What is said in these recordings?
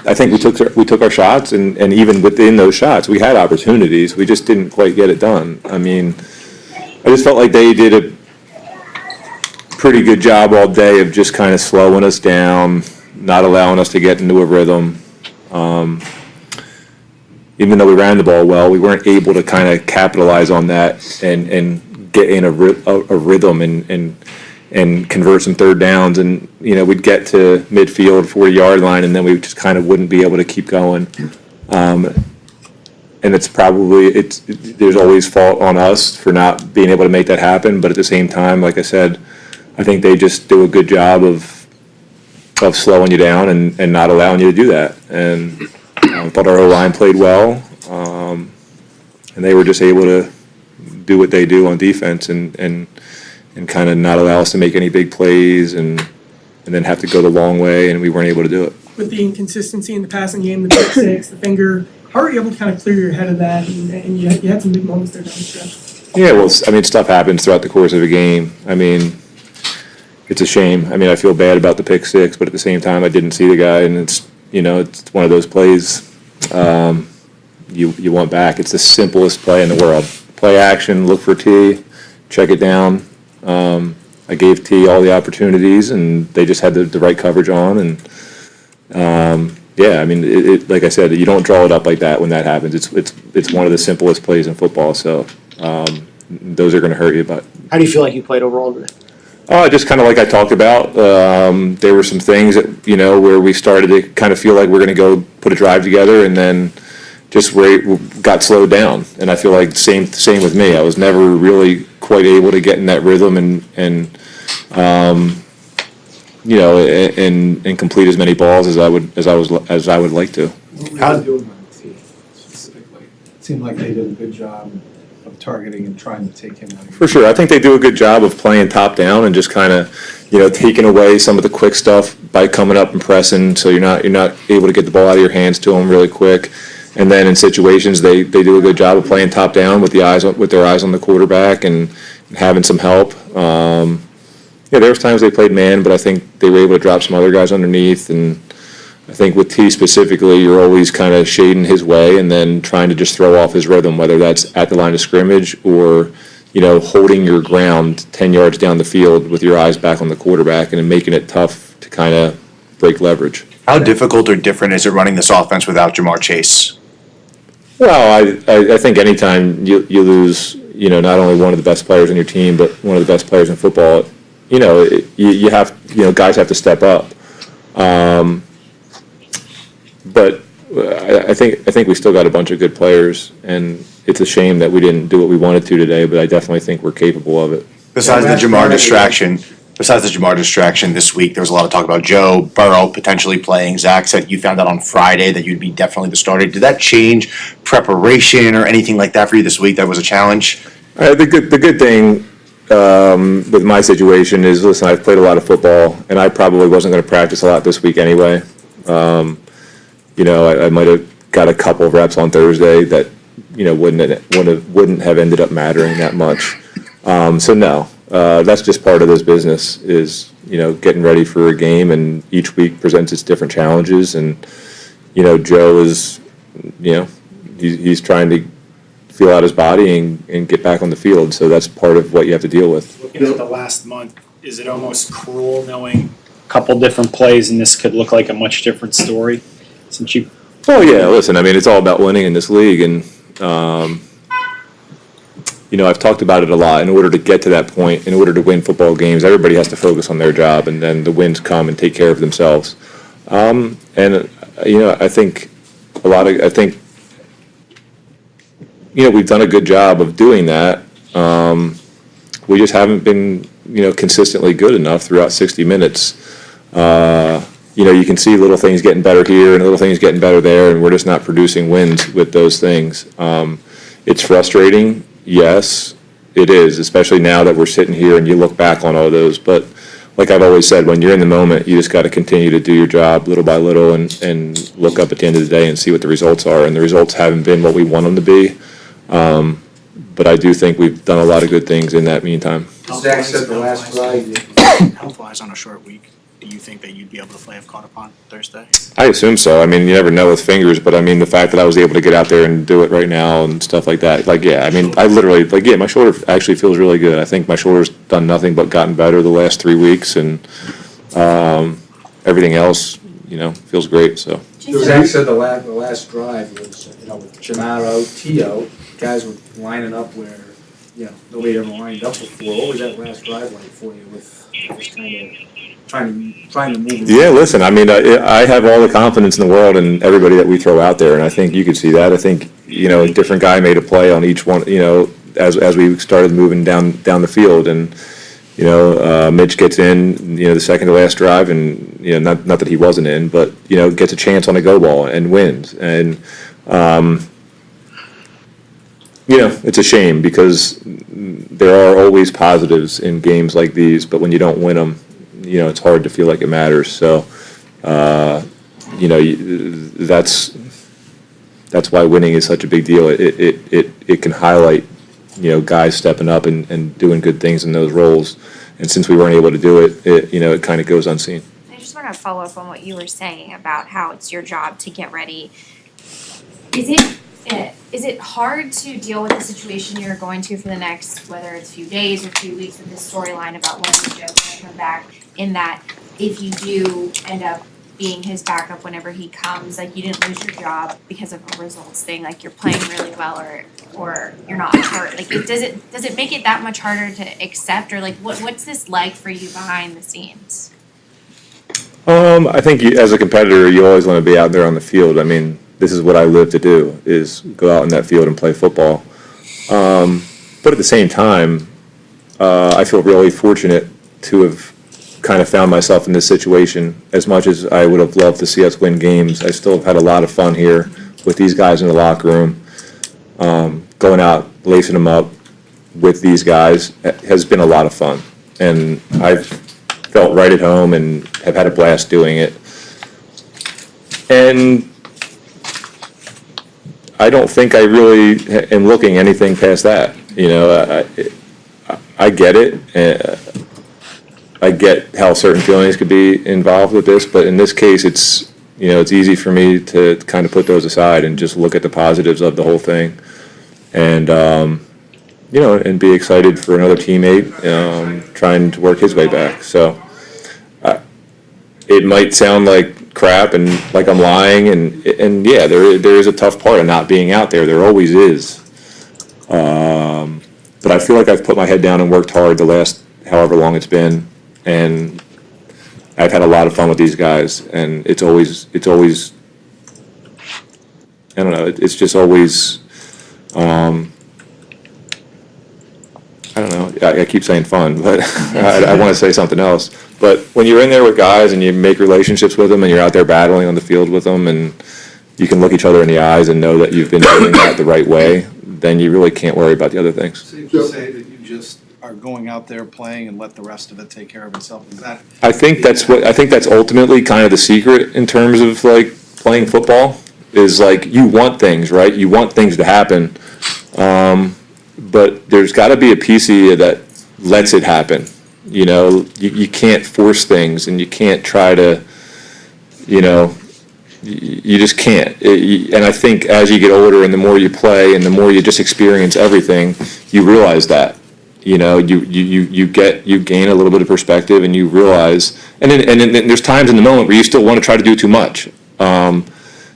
I think we took our shots, and even within those shots, we had opportunities. We just didn't quite get it done. I mean, I just felt like they did a pretty good job all day of just kind of slowing us down, not allowing us to get into a rhythm. Even though we ran the ball well, we weren't able to kind of capitalize on that and get in a rhythm and convert some third downs. And, we'd get to midfield, 40-yard line, and then we just kind of wouldn't be able to keep going. And there's always fault on us for not being able to make that happen. But at the same time, like I said, I think they just do a good job of slowing you down and not allowing you to do that. And I thought our O-line played well, and they were just able to do what they do on defense and kind of not allow us to make any big plays and then have to go the long way, and we weren't able to do it. With the inconsistency in the passing game, the pick six, the finger, how are you able to kind of clear your head of that? And you had some big moments there down the stretch. Yeah, well, I mean, stuff happens throughout the course of a game. I mean, it's a shame. I mean, I feel bad about the pick six, but at the same time, I didn't see the guy, and it's one of those plays you want back. It's the simplest play in the world. Play action, look for T, check it down. I gave T all the opportunities, and they just had the right coverage on. And yeah, I mean, it like I said, you don't draw it up like that when that happens. It's one of the simplest plays in football. So those are going to hurt you. But how do you feel like you played overall today? Just kind of like I talked about. There were some things that where we started to kind of feel like we're going to go put a drive together, and then just got slowed down. And I feel like same with me. I was never really quite able to get in that rhythm and complete as many balls as I would like to. What were you doing on the team specifically? It seemed like they did a good job of targeting and trying to take him out. For sure, I think they do a good job of playing top down and just kind of taking away some of the quick stuff by coming up and pressing, so you're not able to get the ball out of your hands to them really quick. And then in situations, they do a good job of playing top down with their eyes on the quarterback and having some help. There was times they played man, but I think they were able to drop some other guys underneath. And I think with T specifically, you're always kind of shading his way and then trying to just throw off his rhythm, whether that's at the line of scrimmage or holding your ground 10 yards down the field with your eyes back on the quarterback and making it tough to kind of break leverage. How difficult or different is it running this offense without Jamar Chase? Well, I think anytime you lose, not only one of the best players on your team, but one of the best players in football, you have, guys have to step up. But I think we still got a bunch of good players, and it's a shame that we didn't do what we wanted to today, but I definitely think we're capable of it. Besides the Jamar distraction this week, there was a lot of talk about Joe Burrow potentially playing. Zach said you found out on Friday that you'd be definitely the starter. Did that change preparation or anything like that for you this week? That was a challenge? The good thing with my situation is, listen, I've played a lot of football, and I probably wasn't going to practice a lot this week anyway. I might have got a couple of reps on Thursday that wouldn't have ended up mattering that much. So no. That's just part of this business is, getting ready for a game, and each week presents its different challenges. And, Joe is, he's trying to feel out his body and get back on the field. So that's part of what you have to deal with. Looking at the last month, is it almost cruel knowing a couple different plays and this could look like a much different story since you? Oh yeah, listen, I mean, it's all about winning in this league, and I've talked about it a lot. In order to get to that point, in order to win football games, everybody has to focus on their job, and then the wins come and take care of themselves. I think we've done a good job of doing that. We just haven't been, consistently good enough throughout 60 minutes. You can see little things getting better here and little things getting better there, and we're just not producing wins with those things. It's frustrating. Yes, it is, especially now that we're sitting here and you look back on all those. But like I've always said, when you're in the moment, you just got to continue to do your job little by little and look up at the end of the day and see what the results are. And the results haven't been what we want them to be. But I do think we've done a lot of good things in that meantime. Zach said the last drive. Health-wise on a short week. do you think that you'd be able to play if called upon Thursday? I assume so. I mean, you never know with fingers, but I mean, the fact that I was able to get out there and do it right now and stuff like that, like, yeah, I mean, I literally, like, yeah, my shoulder actually feels really good. I think my shoulder's done nothing but gotten better the last 3 weeks, and everything else, feels great, so. Zach said the last drive was, with Gennaro, Tio, guys were lining up where, nobody ever lined up before. What was that last drive like for you with just kind of trying to move? Yeah, listen, I mean, I have all the confidence in the world in everybody that we throw out there, and I think you could see that. I think, a different guy made a play on each one, as we started moving down the field, and, Mitch gets in, the second to last drive, and, not that he wasn't in, but, gets a chance on a go ball and wins. And, it's a shame because there are always positives in games like these, but when you don't win them, it's hard to feel like it matters. So, that's why winning is such a big deal. It can highlight, guys stepping up and doing good things in those roles. And since we weren't able to do it, it kind of goes unseen. I just want to follow up on what you were saying about how it's your job to get ready. Is it hard to deal with the situation you're going to for the next, whether it's few days or few weeks, with this storyline about whether Joe's going to come back, in that if you do end up being his backup whenever he comes, like, you didn't lose your job because of a results thing, like you're playing really well or you're not hurt, like, does it make it that much harder to accept, or like what's this like for you behind the scenes? I think as a competitor, you always want to be out there on the field. I mean, this is what I live to do, is go out in that field and play football. But at the same time, I feel really fortunate to have kind of found myself in this situation. As much as I would have loved to see us win games, I still have had a lot of fun here with these guys in the locker room. Going out, lacing them up with these guys has been a lot of fun. And I've felt right at home and have had a blast doing it. And I don't think I really am looking anything past that. I get it. I get how certain feelings could be involved with this, but in this case, it's easy for me to kind of put those aside and just look at the positives of the whole thing, and and be excited for another teammate trying to work his way back. So it might sound like crap and like I'm lying, and yeah, there is a tough part of not being out there. There always is. But I feel like I've put my head down and worked hard the last however long it's been, and I've had a lot of fun with these guys, and it's always I don't know, it's just always I don't know, I keep saying fun, but I want to say something else. But when you're in there with guys and you make relationships with them and you're out there battling on the field with them, and you can look each other in the eyes and know that you've been doing that the right way, then you really can't worry about the other things. Safe to say that you just are going out there playing and let the rest of it take care of itself. Is that? I think that's ultimately kind of the secret in terms of like playing football, is like you want things, right? You want things to happen. But there's got to be a piece of you that lets it happen. You can't force things, and you can't try to, you just can't. And I think as you get older and the more you play and the more you just experience everything, you realize that. You gain a little bit of perspective, and you realize, and then there's times in the moment where you still want to try to do too much, or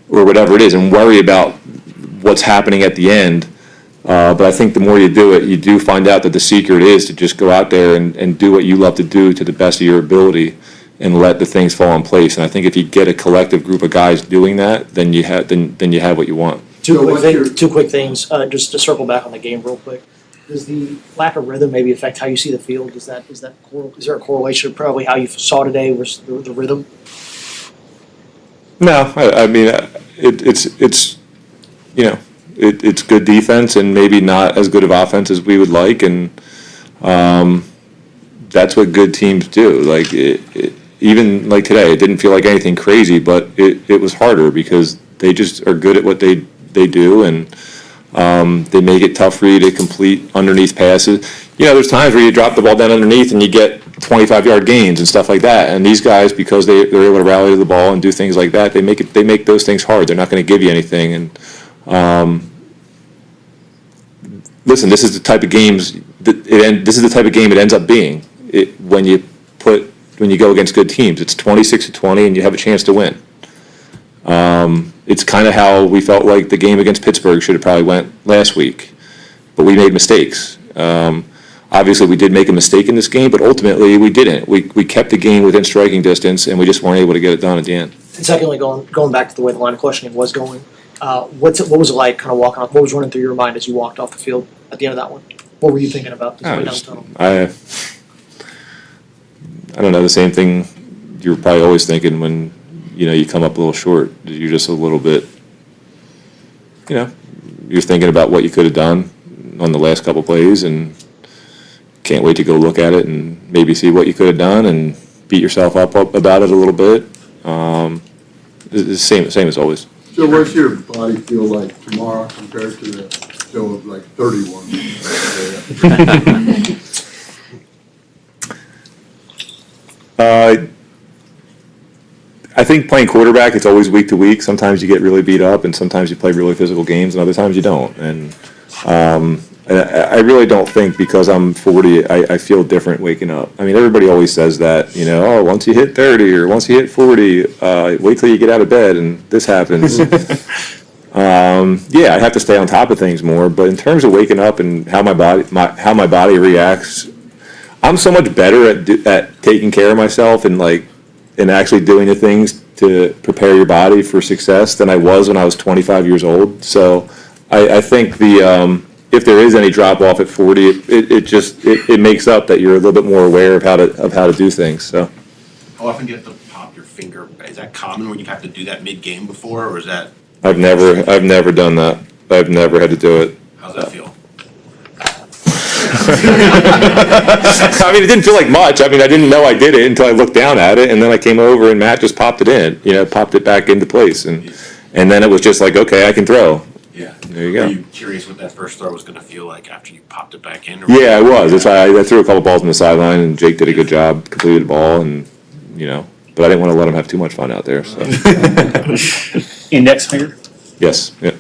whatever it is, and worry about what's happening at the end. But I think the more you do it, you do find out that the secret is to just go out there and do what you love to do to the best of your ability, and let the things fall in place. And I think if you get a collective group of guys doing that, then you have what you want. Two quick things, just to circle back on the game real quick. Does the lack of rhythm maybe affect how you see the field? Is there a correlation of probably how you saw today with the rhythm? No, I mean it's it's good defense and maybe not as good of offense as we would like, and that's what good teams do. Like even like today, it didn't feel like anything crazy, but it was harder because they just are good at what they do, and they make it tough for you to complete underneath passes. There's times where you drop the ball down underneath and you get 25-yard gains and stuff like that. And these guys, because they're able to rally to the ball and do things like that, they make those things hard. They're not going to give you anything. And listen, this is the type of games this is the type of game it ends up being. When you go against good teams, it's 26-20, and you have a chance to win. It's kind of how we felt like the game against Pittsburgh should have probably went last week, but we made mistakes. Obviously, we did make a mistake in this game, but ultimately we didn't. We kept the game within striking distance, and we just weren't able to get it done at the end. And secondly, going back to the way the line of questioning was going, what was it like kind of walking off? What was running through your mind as you walked off the field at the end of that one? What were you thinking about this way down the tunnel? I don't know, the same thing you're probably always thinking when, you come up a little short. You're just a little bit, you're thinking about what you could have done on the last couple plays and can't wait to go look at it and maybe see what you could have done and beat yourself up about it a little bit. It's the same as always. So what's your body feel like tomorrow compared to the show of like 31? I think playing quarterback, it's always week to week. Sometimes you get really beat up, and sometimes you play really physical games, and other times you don't. And I really don't think because I'm 40, I feel different waking up. I mean, everybody always says that, once you hit 30 or once you hit 40, wait till you get out of bed and this happens. Yeah, I have to stay on top of things more. But in terms of waking up and how my body reacts, I'm so much better at taking care of myself and actually doing the things to prepare your body for success than I was when I was 25 years old. So I think if there is any drop off at 40, it makes up that you're a little bit more aware of how to do things. So How often do you have to pop your finger? Is that common when you have to do that mid-game before, or is that, I've never done that. I've never had to do it. how's that feel? I mean, it didn't feel like much. I mean, I didn't know I did it until I looked down at it, and then I came over and Matt just popped it in, popped it back into place, and then it was just like, okay, I can throw. Yeah. There you go. Are you curious what that first throw was going to feel like after you popped it back in? Or Yeah, I was. I threw a couple balls on the sideline, and Jake did a good job, completed the ball, and but I didn't want to let him have too much fun out there. So Index finger? yes, yeah.